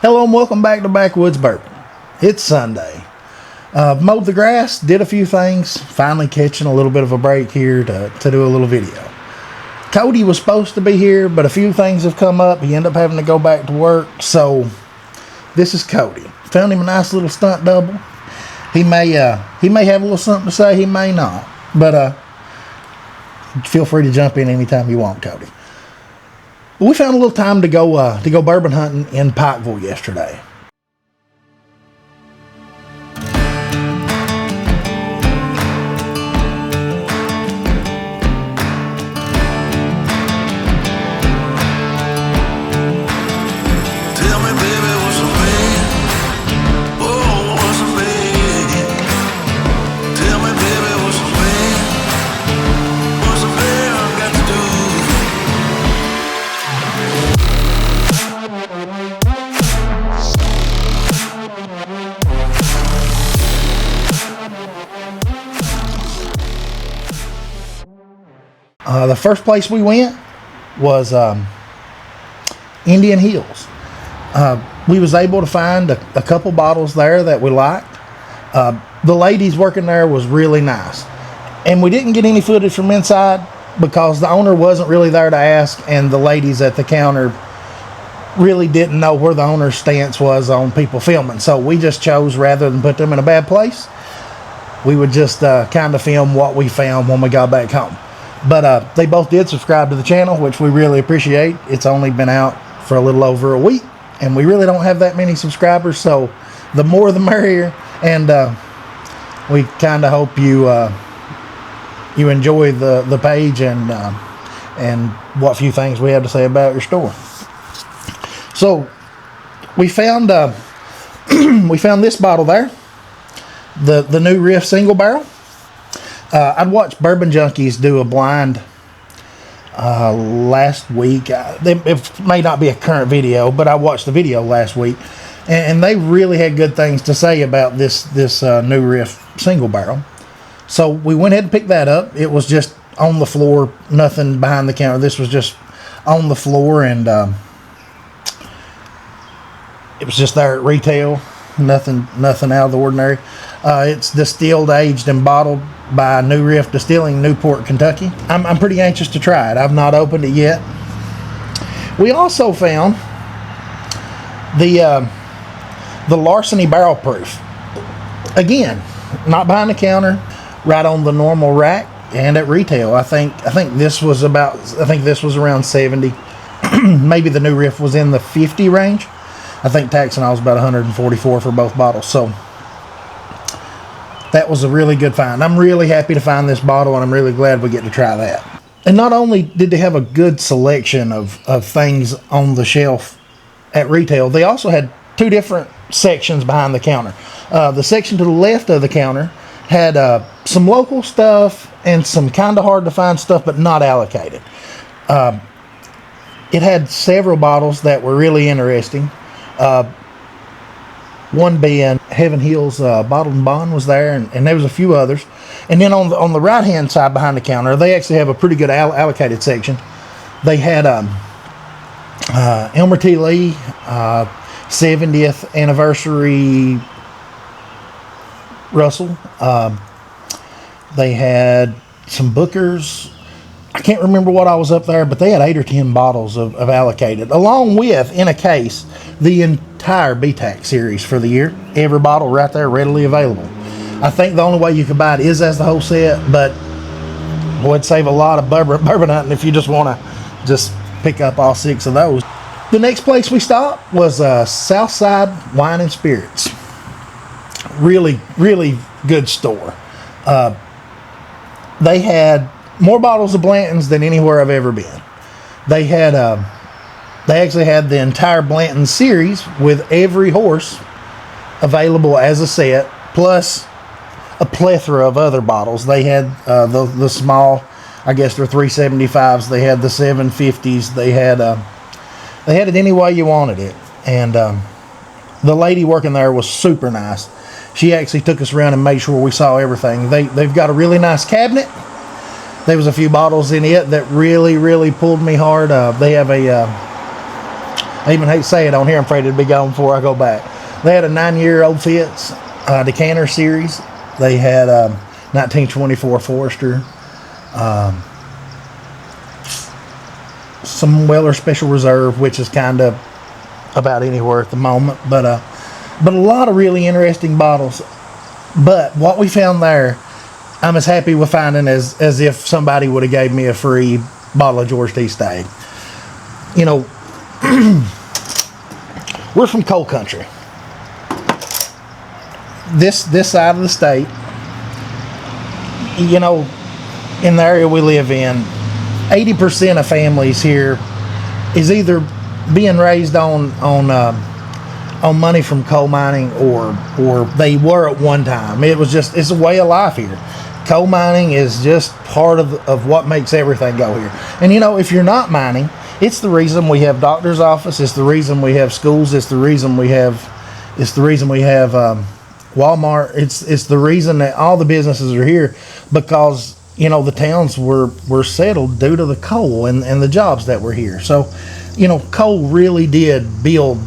Hello and welcome back to Backwoods Bourbon. It's Sunday. Mowed the grass, did a few things, finally catching a little bit of a break here to do a little video. Cody was supposed to be here, but a few things have come up. He ended up having to go back to work, so this is Cody. Found him a nice little stunt double. He may have a little something to say, he may not, but feel free to jump in anytime you want, Cody. We found a little time to go bourbon hunting in Pikeville yesterday. The first place we went was Indian Hills. We was able to find a couple bottles there that we liked. The ladies working there was really nice. And we didn't get any footage from inside because the owner wasn't really there to ask, and the ladies at the counter really didn't know where the owner's stance was on people filming. So we just chose, rather than put them in a bad place, we would just kind of film what we found when we got back home. But they both did subscribe to the channel, which we really appreciate. It's only been out for a little over a week, and we really don't have that many subscribers, so the more the merrier. And we kind of hope you enjoy the page and what few things we have to say about your store. So we found this bottle there, the new Riff single barrel. I'd watched Bourbon Junkies do a blind last week. It may not be a current video, but I watched the video last week, and they really had good things to say about this new Riff single barrel. So we went ahead and picked that up. It was just on the floor, nothing behind the counter. This was just on the floor, and it was just there at retail. Nothing out of the ordinary. It's distilled, aged, and bottled by New Riff Distilling, Newport, Kentucky. I'm pretty anxious to try it. I've not opened it yet. We also found the Larceny Barrel Proof. Again, not behind the counter, right on the normal rack and at retail. I think this was around 70. Maybe the New Riff was in the 50 range. I think tax and all was about 144 for both bottles. So that was a really good find. I'm really happy to find this bottle, and I'm really glad we get to try that. And not only did they have a good selection of things on the shelf at retail, they also had two different sections behind the counter. The section to the left of the counter had some local stuff and some kind of hard to find stuff, but not allocated. It had several bottles that were really interesting. One being Heaven Hills Bottled and Bond was there, and there was a few others. And then on the right hand side behind the counter, they actually have a pretty good allocated section. They had Elmer T. Lee 70th anniversary Russell. They had some Bookers. I can't remember what I was up there, but they had 8 or 10 bottles of allocated, along with, in a case, the entire BTAC series for the year. Every bottle right there readily available. I think the only way you could buy it is as the whole set, but would save a lot of bourbon hunting if you just want to just pick up all 6 of those. The next place we stopped was Southside Wine and Spirits. Really, really good store. They had more bottles of Blanton's than anywhere I've ever been. They actually had the entire Blanton series with every horse available as a set, plus a plethora of other bottles. They had the small, I guess they're 375s. They had the 750s. They had it any way you wanted it. And the lady working there was super nice. She actually took us around and made sure we saw everything. They've got a really nice cabinet. There was a few bottles in it that really, really pulled me hard. They have I even hate to say it on here. I'm afraid it'll be gone before I go back. They had a 9-year-old Fitz decanter series. They had 1924 Forester, some Weller Special Reserve, which is kind of about anywhere at the moment, but a lot of really interesting bottles. But what we found there, I'm as happy with finding as if somebody would have gave me a free bottle of George T. Stagg. You know, we're from coal country. This side of the state, you know, in the area we live in, 80% of families here is either being raised on money from coal mining, or they were at one time. It's a way of life here. Coal mining is just part of what makes everything go here. And you know, if you're not mining, it's the reason we have doctor's office. It's the reason we have schools. It's the reason we have Walmart. It's the reason that all the businesses are here, because you know the towns were settled due to the coal and the jobs that were here. So you know, coal really did build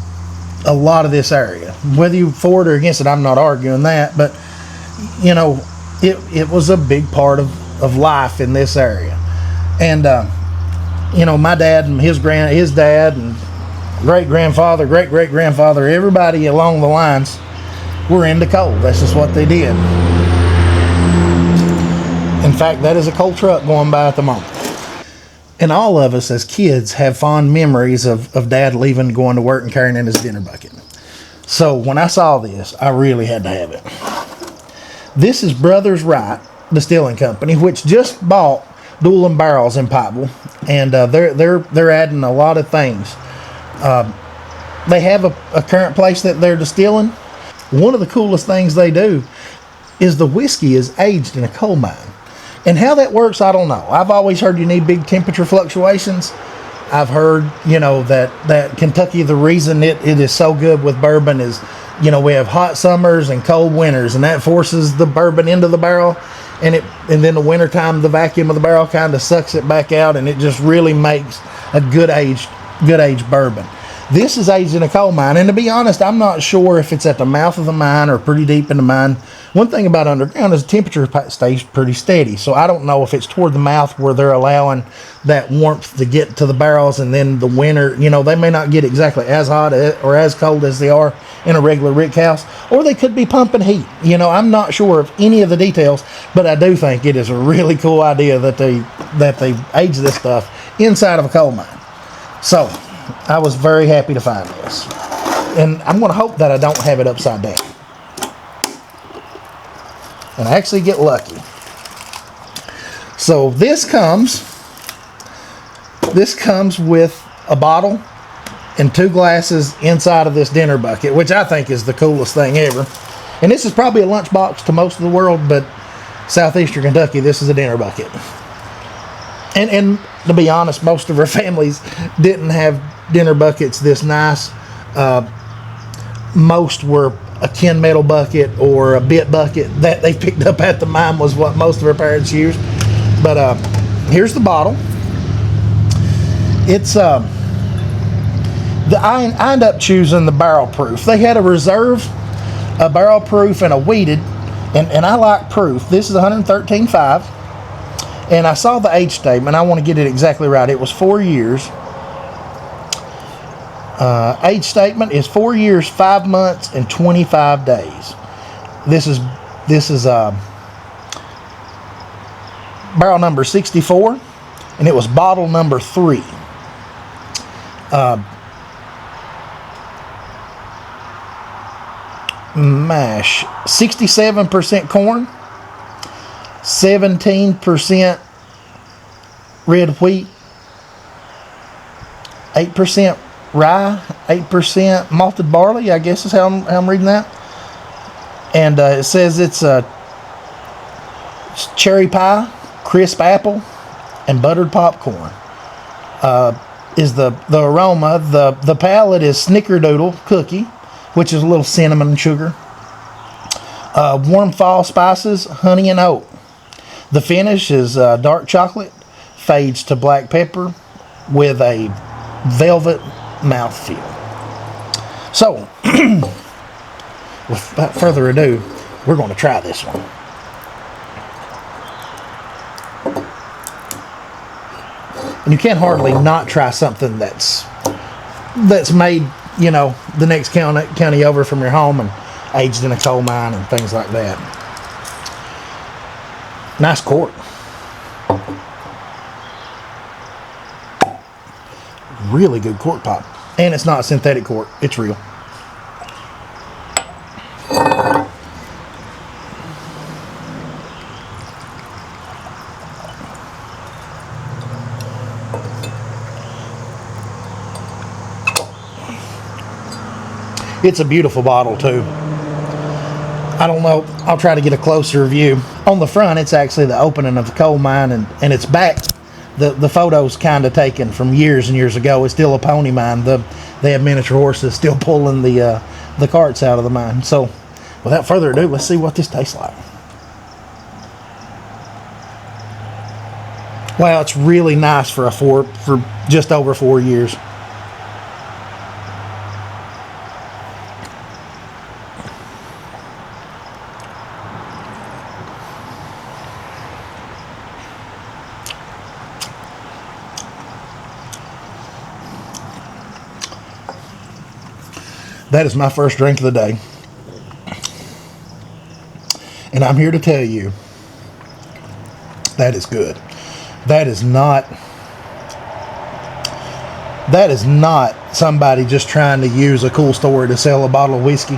a lot of this area. Whether you're for it or against it, I'm not arguing that, but you know, it was a big part of life in this area. And you know, my dad and his dad and great-grandfather, great-great-grandfather, everybody along the lines were into coal. That's just what they did. In fact, that is a coal truck going by at the moment. And all of us as kids have fond memories of Dad leaving, going to work, and carrying in his dinner bucket. So when I saw this, I really had to have it. This is Brothers Wright Distilling Company, which just bought Dueling Barrels in Pikeville, and they're adding a lot of things. They have a current place that they're distilling. One of the coolest things they do is the whiskey is aged in a coal mine. And how that works, I don't know. I've always heard you need big temperature fluctuations. I've heard, you know, that Kentucky, the reason it is so good with bourbon is, you know, we have hot summers and cold winters, and that forces the bourbon into the barrel, and then the wintertime, the vacuum of the barrel kind of sucks it back out, and it just really makes a good aged bourbon. This is aged in a coal mine, and to be honest, I'm not sure if it's at the mouth of the mine or pretty deep in the mine. One thing about underground is the temperature stays pretty steady, so I don't know if it's toward the mouth where they're allowing that warmth to get to the barrels, and then the winter, you know, they may not get exactly as hot or as cold as they are in a regular rick house, or they could be pumping heat. You know, I'm not sure of any of the details, but I do think it is a really cool idea that they age this stuff inside of a coal mine. So I was very happy to find this, and I'm going to hope that I don't have it upside down and actually get lucky. So this comes with a bottle and 2 glasses inside of this dinner bucket, which I think is the coolest thing ever. And this is probably a lunchbox to most of the world, but southeastern Kentucky, this is a dinner bucket. And to be honest, most of our families didn't have dinner buckets this nice. Most were a tin metal bucket or a bit bucket that they picked up at the mine was what most of our parents used. But here's the bottle. It's I ended up choosing the barrel proof. They had a reserve, a barrel proof, and a wheated, and I like proof. This is 113.5, and I saw the age statement. I want to get it exactly right. It was 4 years. Age statement is 4 years, 5 months, and 25 days. This is barrel number 64, and it was bottle number 3. Mash, 67% corn, 17% red wheat, 8% rye, 8% malted barley, I guess is how I'm reading that. And it says it's cherry pie, crisp apple, and buttered popcorn. Is the aroma. The palate is snickerdoodle cookie, which is a little cinnamon and sugar. Warm fall spices, honey and oat. The finish is dark chocolate, fades to black pepper with a velvet mouthfeel. So, without further ado, we're going to try this one. And you can't hardly not try something that's made, you know, the next county over from your home and aged in a coal mine and things like that. Nice cork. Really good cork pop. And it's not synthetic cork, it's real. It's a beautiful bottle too. I don't know, I'll try to get a closer view. On the front, it's actually the opening of the coal mine, and it's back. The photo's kind of taken from years and years ago. It's still a pony mine. They have miniature horses still pulling the carts out of the mine. So, without further ado, let's see what this tastes like. Wow, it's really nice for just over 4 years. That is my first drink of the day. And I'm here to tell you, that is good. That is not somebody just trying to use a cool story to sell a bottle of whiskey.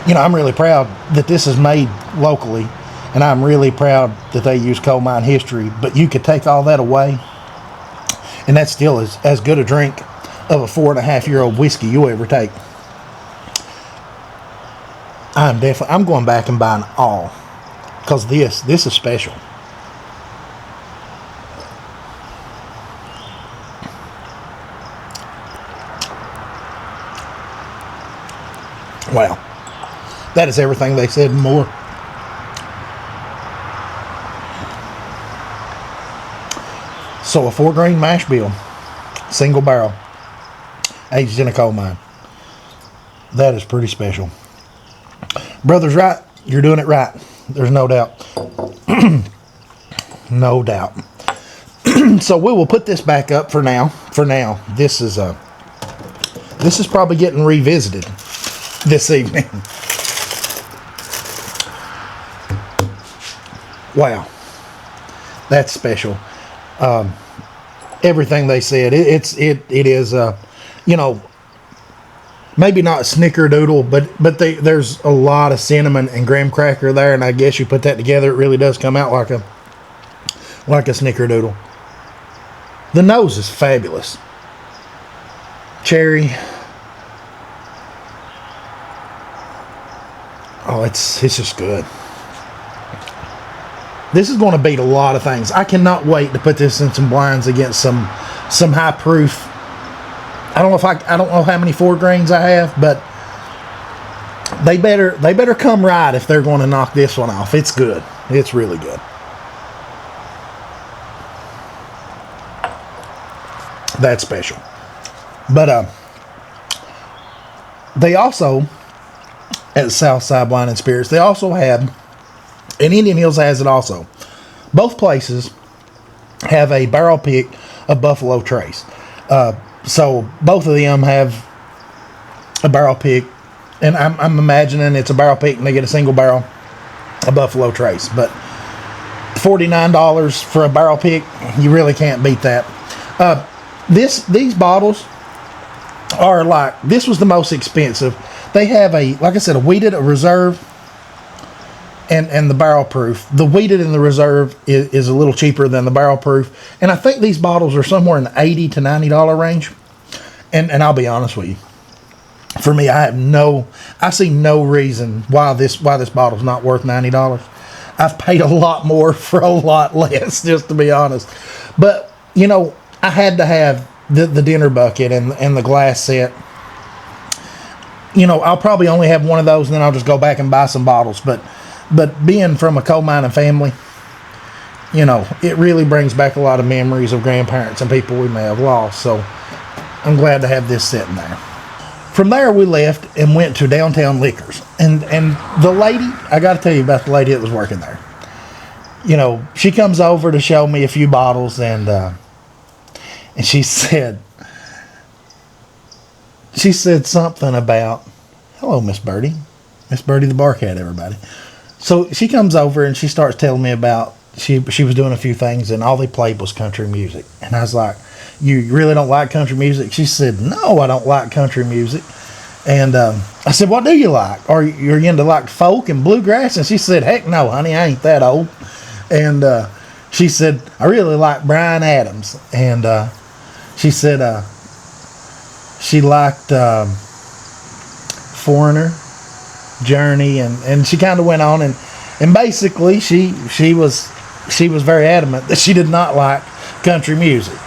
You know, I'm really proud that this is made locally, and I'm really proud that they use coal mine history, but you could take all that away, and that still is as good a drink of a 4.5-year-old whiskey you'll ever take. I'm going back and buying all, because this is special. Wow, that is everything they said and more. So a 4-grain mash bill, single barrel, aged in a coal mine. That is pretty special. Brother's right. You're doing it right. There's no doubt. No doubt. So we will put this back up for now. This is probably getting revisited this evening. Wow, that's special. Everything they said, it is you know, maybe not snickerdoodle, but there's a lot of cinnamon and graham cracker there, and I guess you put that together, it really does come out like a snickerdoodle. The nose is fabulous. Cherry. Oh, it's just good. This is going to beat a lot of things. I cannot wait to put this in some blinds against some high proof. I don't know how many 4 grains I have, but they better come right if they're going to knock this one off. It's good. It's really good. That's special. But they also, at Southside Wine and Spirits, they also have, and Indian Hills has it also. Both places have a barrel pick of Buffalo Trace. So both of them have a barrel pick, and I'm imagining it's a barrel pick and they get a single barrel of Buffalo Trace. But $49 for a barrel pick, you really can't beat that. These bottles are like, this was the most expensive. They have like I said, a wheated, a reserve, and the barrel proof. The wheated and the reserve is a little cheaper than the barrel proof. And I think these bottles are somewhere in the $80 to $90 range. And I'll be honest with you. For me, I see no reason why this bottle's not worth $90. I've paid a lot more for a lot less, just to be honest. But, you know, I had to have the dinner bucket and the glass set. You know, I'll probably only have one of those, and then I'll just go back and buy some bottles. But being from a coal mining family, you know, it really brings back a lot of memories of grandparents and people we may have lost. So I'm glad to have this sitting there. From there, we left and went to Downtown Liquors. And the lady, I got to tell you about the lady that was working there. You know, she comes over to show me a few bottles, and she said something about, hello, Miss Birdie. Miss Birdie the bar cat, everybody. So she comes over and she starts telling me about, she was doing a few things, and all they played was country music. And I was like, you really don't like country music? She said, no, I don't like country music. And I said, what do you like? Are you into like folk and bluegrass? And she said, heck no, honey, I ain't that old. And she said, I really like Bryan Adams. And she said she liked Foreigner, Journey, and she kind of went on, and basically she was very adamant that she did not like country music.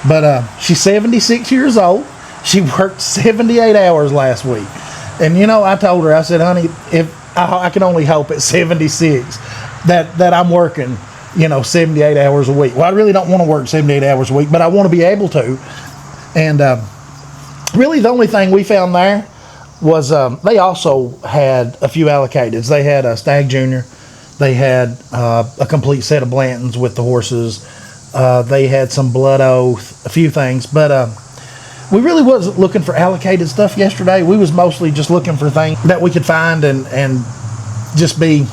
But she's 76 years old. She worked 78 hours last week. And, you know, I told her, I said, honey, if I can only hope at 76 that I'm working, you know, 78 hours a week. Well, I really don't want to work 78 hours a week, but I want to be able to. And really the only thing we found there was they also had a few allocateds. They had a Stag Junior. They had a complete set of Blantons with the horses. They had some Blood Oath, a few things, but we really wasn't looking for allocated stuff yesterday. We was mostly just looking for things that we could find and just be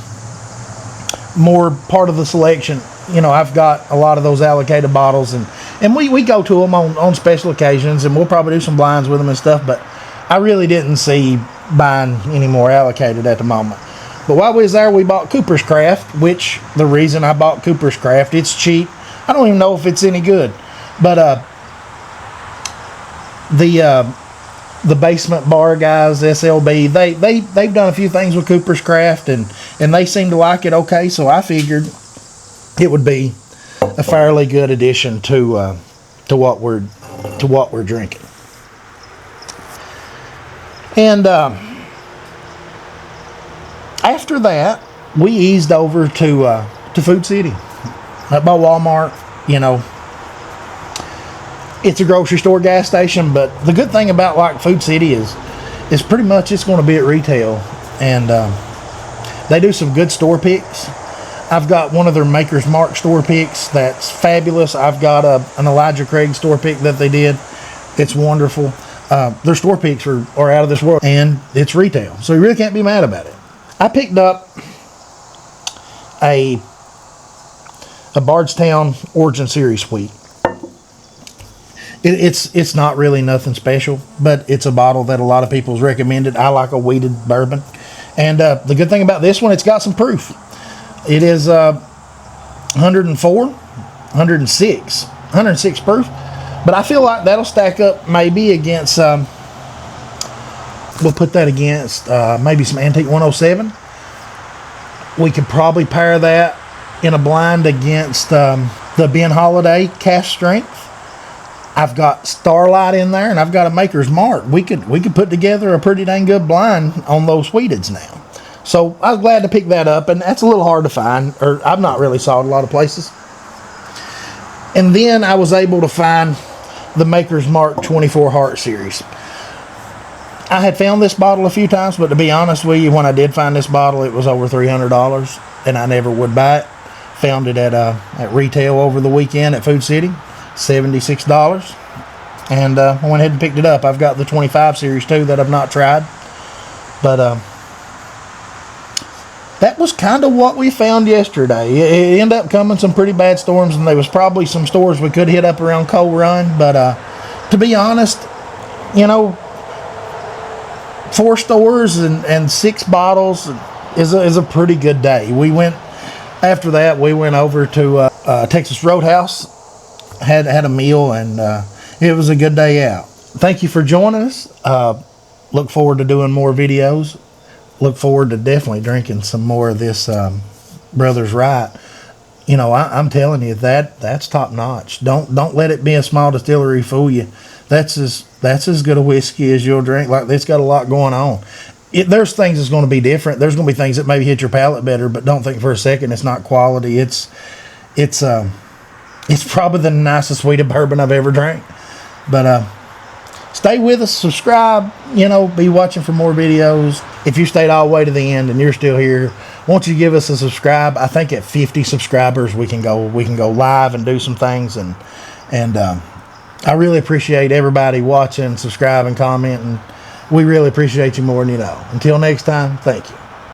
more part of the selection. You know, I've got a lot of those allocated bottles, and we go to them on special occasions, and we'll probably do some blinds with them and stuff, but I really didn't see buying any more allocated at the moment. But while we was there, we bought Cooper's Craft, which the reason I bought Cooper's Craft, it's cheap. I don't even know if it's any good, but the Basement Bar guys, SLB, they've done a few things with Cooper's Craft, and they seem to like it okay. So I figured it would be a fairly good addition to what we're drinking. And after that, we eased over to Food City, up by Walmart. You know, it's a grocery store, gas station, but the good thing about like Food City is pretty much it's going to be at retail, and they do some good store picks. I've got one of their Maker's Mark store picks that's fabulous. I've got an Elijah Craig store pick that they did. It's wonderful. Their store picks are out of this world, and it's retail, so you really can't be mad about it. I picked up a Bardstown Origin Series wheat. It's not really nothing special, but it's a bottle that a lot of people's recommended. I like a wheated bourbon, and the good thing about this one, it's got some proof. It is 106 proof, but I feel like that'll stack up maybe against. We'll put that against maybe some Antique 107. We could probably pair that in a blind against the Ben Holiday Cask Strength. I've got Starlight in there, and I've got a Maker's Mark. We could put together a pretty dang good blind on those wheateds now. So I was glad to pick that up, and that's a little hard to find, or I've not really saw it a lot of places. And then I was able to find the Maker's Mark 24 Heart Series. I had found this bottle a few times, but to be honest with you, when I did find this bottle, it was over $300, and I never would buy it. Found it at retail over the weekend at Food City, $76, and I went ahead and picked it up. I've got the 25 series too that I've not tried, but that was kind of what we found yesterday. It ended up coming some pretty bad storms, and there was probably some stores we could hit up around Coal Run, but to be honest, you know, 4 stores and 6 bottles is a pretty good day. After that, we went over to Texas Roadhouse, had a meal, and it was a good day out. Thank you for joining us. Look forward to doing more videos. Look forward to definitely drinking some more of this Brothers Right. You know, I'm telling you, that's top notch. Don't let it be a small distillery fool you. That's as good a whiskey as you'll drink. Like, it's got a lot going on. There's things that's going to be different. There's going to be things that maybe hit your palate better, but don't think for a second it's not quality. It's It's probably the nicest wheated bourbon I've ever drank. But stay with us, subscribe, be watching for more videos. If you stayed all the way to the end and you're still here, won't you give us a subscribe? I think at 50 subscribers we can go live and do some things, and I really appreciate everybody watching, subscribing, commenting. We really appreciate you more than you know. Until next time, thank you.